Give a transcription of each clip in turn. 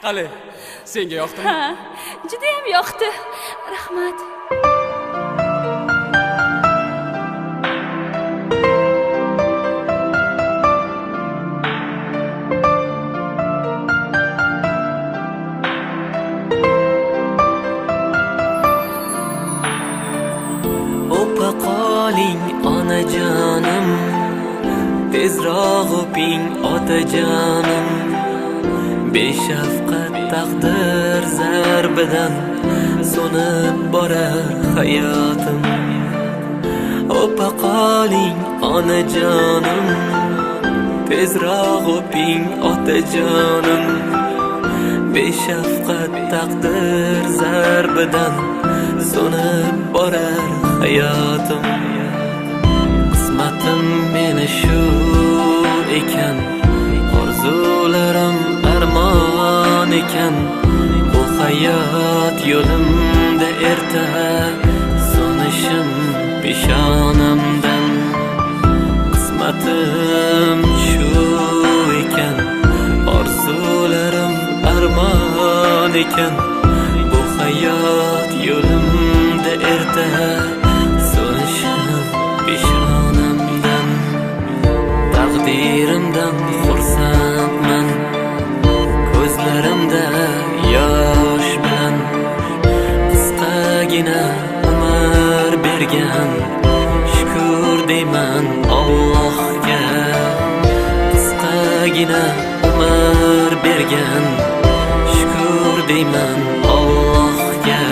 Qale, senga yoqdimi? Ha, juda ham yoqdi. Rahmat. O'pa qoling onajonim, tezroq o'ping otajonim. Beshafqat taqdir zarbidan so'nib borar hayotim. O'pa qoling onajonim, tezroq o'ping otajonim. Beshafqat taqdir zarbidan so'nib borar hayotim. Qismatim meni shu ekan, orzularim armon ekan. Bu hayot yo'limda erta so'nishim peshonamdan. Qismatim shu ekan, orzularim armon ekan. Bu hayot yo'limda erta so'nishim peshonamdan. Taqdirimdan xursandman, ko'zlarimda yosh bilan. Qisqagina umr bergan, shukr deyman Allohga. Qisqagina umr bergan, shukr deyman Allohga.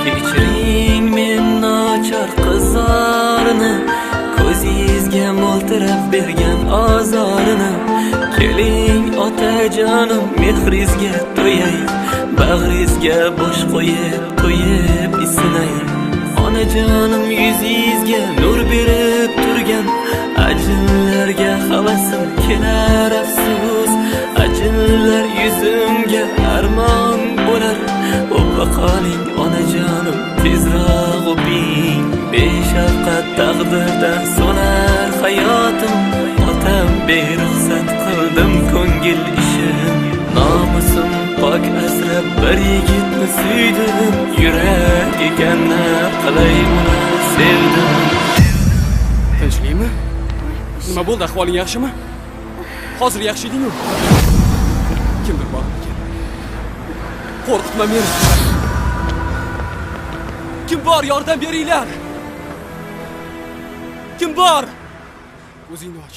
Kechiring men nochor qizorini, ko'zingizga mo'ltirab bergan ozorini. Keling otajonim, mehringizga to'yay, bag'ringizga bosh qo'yib, to'yib isinay. Onajonim yuzingizga nur berib turgan, ajinlarga havasim kelar afsus. Ajinlar yuzimga armon bo'lar. O'pa qoling onajonim, tezroq o'ping. Beshafqat taqdirdan so'nar hayotim. Otam beruxsat qildim ko'ngil ishim. Nomusim pok asrab bir yigitni suydim. Yurak ekanni qilay uni sevdim. Tinchlikmi? Nima bo'ldi, ahvoling yaxshimi? Hozir yaxshi eding-ku? Kimdir bor ekan? Qo'rqitma meni. Kim bor, yordam beringlar. Kim bor? O'zingni och.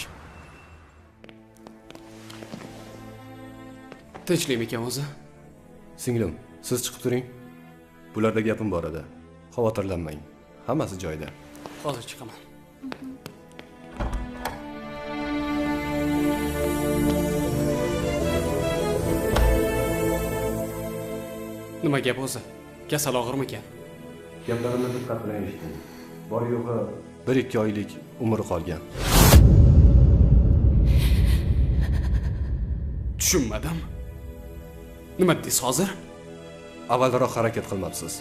Tinchlikmi ekan o'zi? Singlim, siz chiqib turing. Bularda gapim bor edi. Xavotirlanmang. Hammasi joyida. Hozir chiqaman. Nima gap o'zi? Kasal og'irmi ekan? Gaplarimni diqqat bilan eshiting. Bor yo'g'i 1-2 oylik umri qolgan. Tushunmadim. Nima dedingiz hozir? Avvalroq harakat qilmabsiz.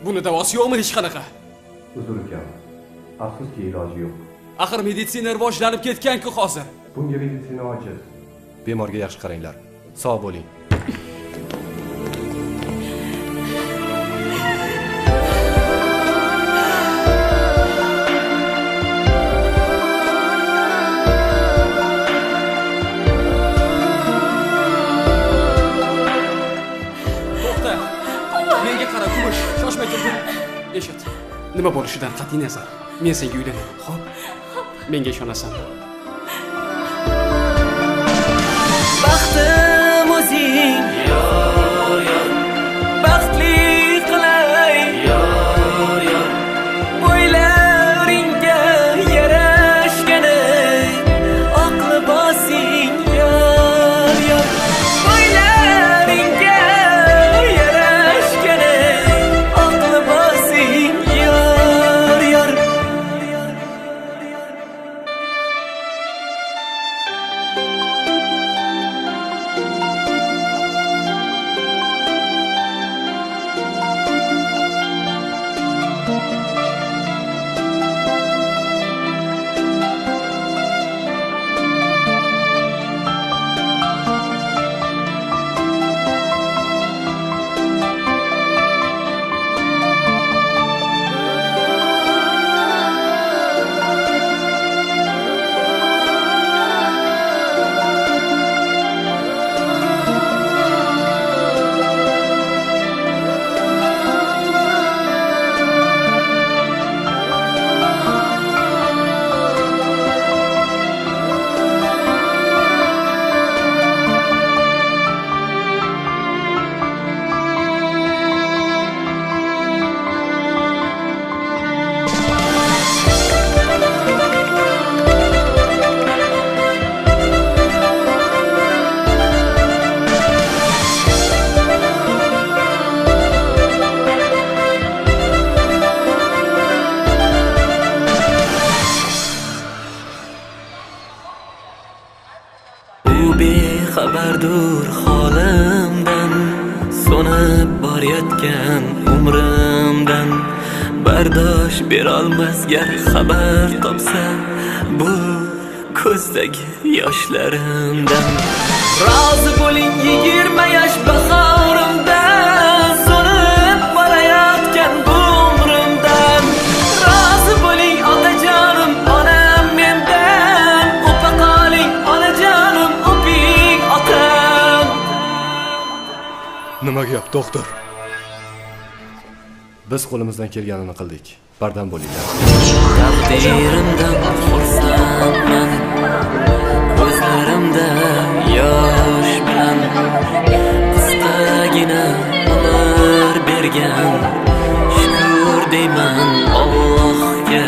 Buni davosi yo'qmi hech qanaqa? Uzr ekan. Afsuski iloji yo'q. Axir meditsina rivojlanib ketgan-ku hozir. Bunga meditsina ojiz. Bemorga yaxshi qaranglar. Sog' bo'ling. Eshit. Nima bo'lishidan qat'iy nazar, men senga uylanaman, xo'p? Menga ishonasanmi? Baxtim o'zing, yor yor, baxtli qilay, yor yor. Bo'ylaringga yarashgani, oq libosing, yor yor. Bo'ylaringga yarashgani, o'tgan umrimdan bardosh berolmas gar xabar topsa bu ko'zdagi yoshlarimdan. Rozi bo'ling 20 yosh bahorimdan, so'nib borayotgan bu umrimdan. Rozi bo'ling otajonim, onam mendan, o'pa qoling onajonim, o'ping otam. Nima gap, doktor? Biz qo'limizdan kelganini qildik. Bardam bo'linglar. Taqdirimdan xursandman, ko'zlarimda yosh bilan qisqagina umr bergan. Shukr deyman Allohga,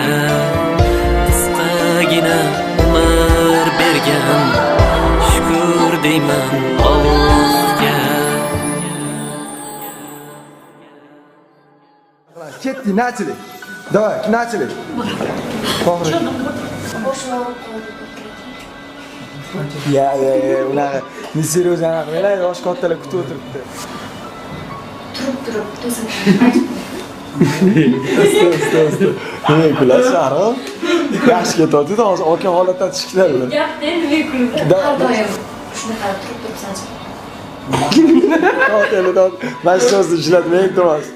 qisqagina umr bergan. Shukr deyman Allohga. Ketdi, nachili. Давай, nachili. To'g'ri. Ya, ular seryoz anaqa qilinglar, yosh kattalar kutib o'tiribdi. Turib, to'sin. Nima kulasiz, aro? Yaxshi ketadi, hozir aka holatdan chiqishlar bilan. Gapda nima kulib? Har doim shunaqa turib turibsangiz. Hotelda mana shu so'zni ishlatmang, Tomas.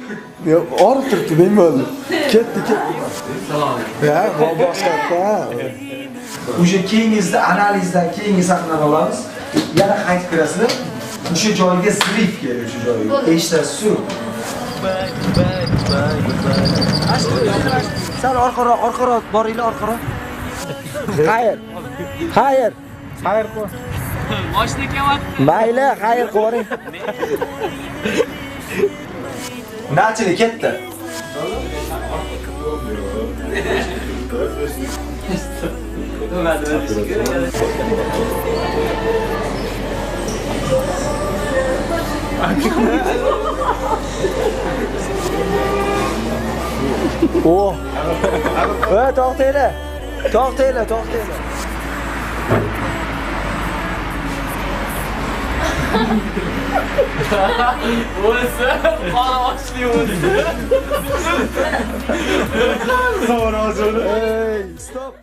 Yo, orib turibdi, nima bo'ldi? Ketdi. Ya, boshqa. O'sha keyingizda analizdan keyingi sahnani olamiz. Yana qaytib kirasizlar. O'sha joyga zrif kerak, o'sha joyga. Eshitasiz-ku. Sal orqaroq boringlar, orqaroq. Xayr qo'y. Moshina kelyapti. Mayli, xayr qo'ring. Nachili ketdi. Oh. To'xtanglar. Bo'lsa, qora ochli bo'lsa. Hey, stop.